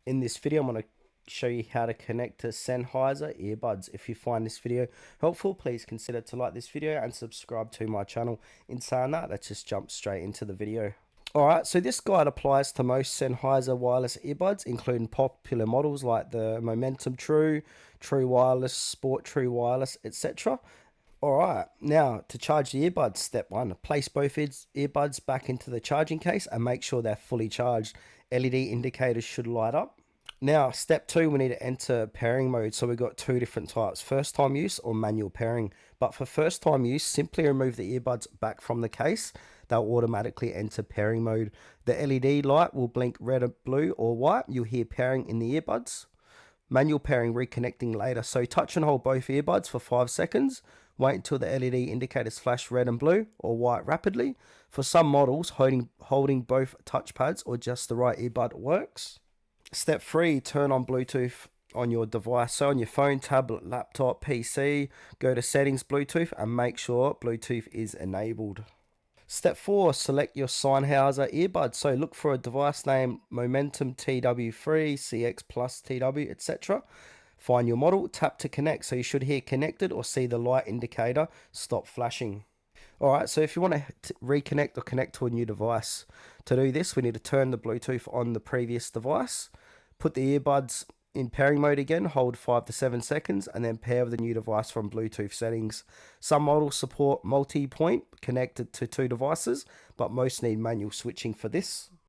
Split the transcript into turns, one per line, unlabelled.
In this video, I'm going to show you how to connect to Sennheiser earbuds. If you find this video helpful, please consider to like this video and subscribe to my channel. In saying that, let's just jump straight into the video. Alright, so this guide applies to most Sennheiser wireless earbuds, including popular models like the Momentum True, True Wireless, Sport True Wireless, etc. Alright, now to charge the earbuds, step 1, place both earbuds back into the charging case and make sure they're fully charged. LED indicators should light up. Now, step 2, we need to enter pairing mode. So we've got two different types, first time use or manual pairing. But for first time use, simply remove the earbuds back from the case. They'll automatically enter pairing mode. The LED light will blink red, blue or white. You'll hear pairing in the earbuds. Manual pairing, reconnecting later. So touch and hold both earbuds for 5 seconds. Wait until the LED indicators flash red and blue or white rapidly. For some models, holding both touchpads or just the right earbud works. Step 3, turn on Bluetooth on your device. So on your phone, tablet, laptop, PC, go to settings, Bluetooth, and make sure Bluetooth is enabled. Step 4, select your Sennheiser earbuds. So look for a device name Momentum TW3, CX Plus TW, etc. Find your model, tap to connect. So you should hear connected or see the light indicator stop flashing. Alright, so if you want to reconnect or connect to a new device, to do this we need to turn the Bluetooth on the previous device, put the earbuds in pairing mode again, hold 5 to 7 seconds, and then pair with the new device from Bluetooth settings. Some models support multi-point connected to 2 devices, but most need manual switching for this.